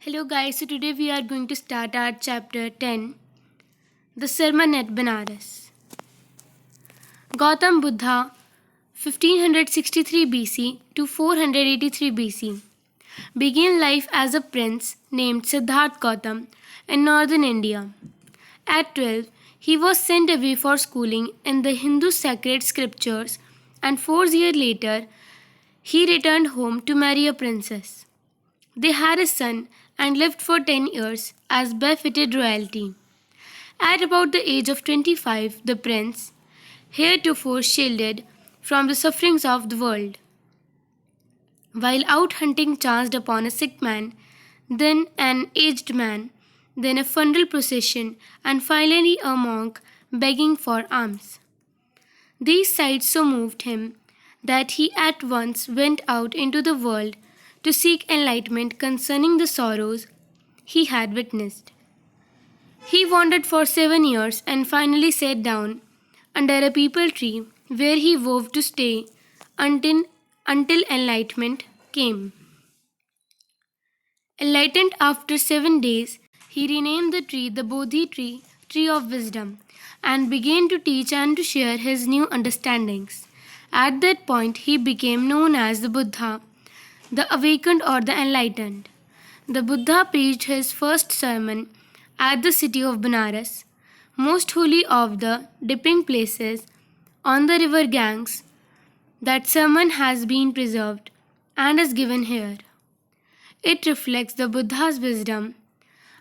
Hello guys, so today we are going to start our chapter 10, The Sermon at Benares. Gautam Buddha, 1563 BC to 483 BC, began life as a prince named Siddharth Gautam in northern India. At 12, he was sent away for schooling in the Hindu sacred scriptures, and 4 years later, he returned home to marry a princess. They had a son and lived for 10 years as befitted royalty. At about the age of 25, the prince, heretofore shielded from the sufferings of the world, while out hunting chanced upon a sick man, then an aged man, then a funeral procession, and finally a monk begging for alms. These sights so moved him that he at once went out into the world to seek enlightenment concerning the sorrows he had witnessed. He wandered for 7 years and finally sat down under a peepal tree where he vowed to stay until enlightenment came. Enlightened after 7 days, he renamed the tree the Bodhi tree, tree of wisdom, and began to teach and to share his new understandings. At that point, he became known as the Buddha, the awakened or the enlightened. The Buddha preached his first sermon at the city of Benares, most holy of the dipping places on the river Ganges. That sermon has been preserved and is given here. It reflects the Buddha's wisdom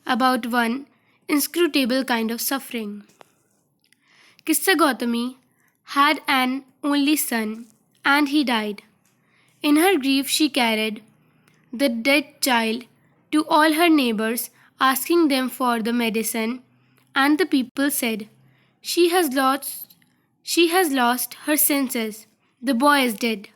about one inscrutable kind of suffering. Kissa Gautami had an only son and he died. In her grief, she carried the dead child to all her neighbors, asking them for the medicine, and the people said, She has lost her senses. The boy is dead.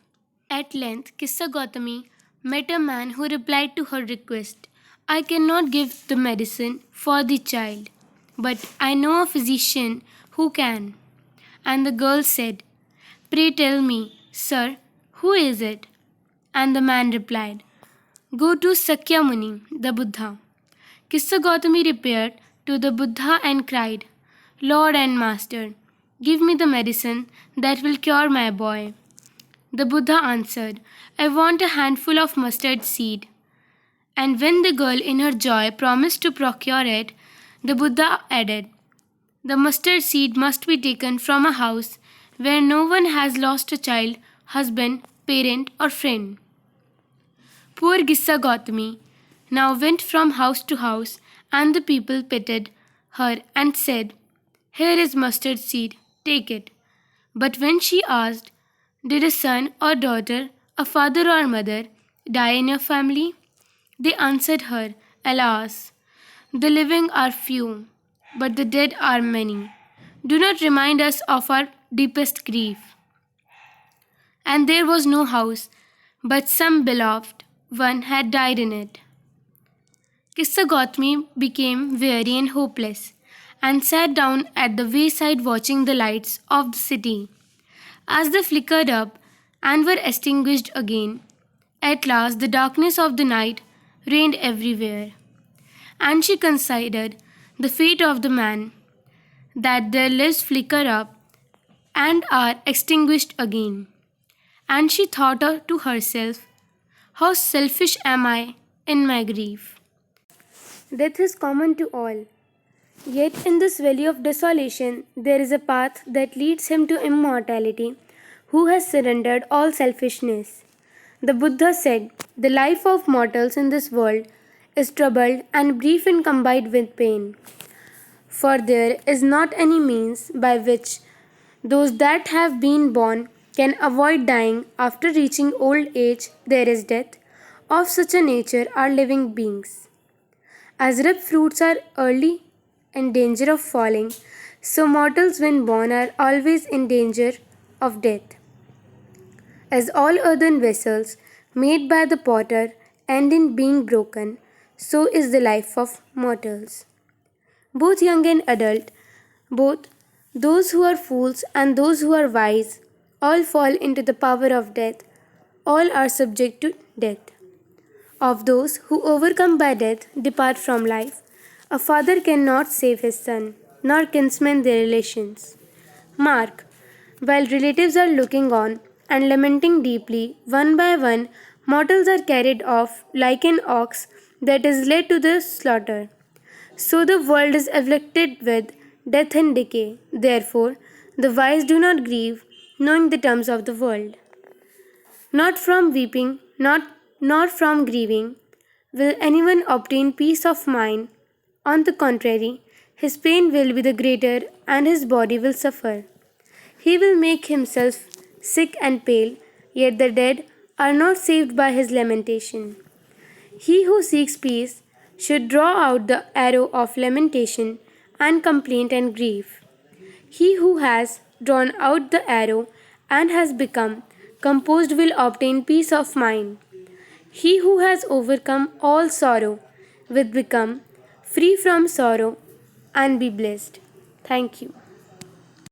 At length, Kissa Gautami met a man who replied to her request. I cannot give the medicine for the child, but I know a physician who can. And the girl said, Pray tell me, sir, who is it? And the man replied, Go to Sakya Muni, the Buddha. Kissa Gautami repaired to the Buddha and cried, Lord and Master, give me the medicine that will cure my boy. The Buddha answered, I want a handful of mustard seed. And when the girl in her joy promised to procure it, the Buddha added, The mustard seed must be taken from a house where no one has lost a child, husband, parent, or friend. Poor Kissa Gautami now went from house to house, and the people pitied her and said, Here is mustard seed, take it. But when she asked, Did a son or daughter, a father or mother, die in your family? They answered her, Alas, the living are few, but the dead are many. Do not remind us of our deepest grief. And there was no house, but some beloved one had died in it. Kissa Gautami became weary and hopeless, and sat down at the wayside watching the lights of the city. As they flickered up and were extinguished again, at last the darkness of the night reigned everywhere. And she considered the fate of the man, that their lives flicker up and are extinguished again. And she thought to herself, How selfish am I in my grief. Death is common to all. Yet in this valley of desolation, there is a path that leads him to immortality, who has surrendered all selfishness. The Buddha said, The life of mortals in this world is troubled and brief and combined with pain. For there is not any means by which those that have been born can avoid dying after reaching old age. There is death. Of such a nature are living beings. As ripe fruits are early in danger of falling, so mortals when born are always in danger of death. As all earthen vessels made by the potter end in being broken, so is the life of mortals. Both young and adult, both those who are fools and those who are wise, all fall into the power of death. All are subject to death. of those who overcome by death depart from life. A father cannot save his son, nor kinsmen their relations. Mark, while relatives are looking on and lamenting deeply, one by one, mortals are carried off like an ox that is led to the slaughter. So the world is afflicted with death and decay. Therefore, the wise do not grieve, knowing the terms of the world. Not from weeping, nor from grieving, will anyone obtain peace of mind. On the contrary, his pain will be the greater and his body will suffer. He will make himself sick and pale, yet the dead are not saved by his lamentation. He who seeks peace should draw out the arrow of lamentation and complaint and grief. He who has drawn out the arrow and has become composed will obtain peace of mind. He who has overcome all sorrow will become free from sorrow and be blessed. Thank you.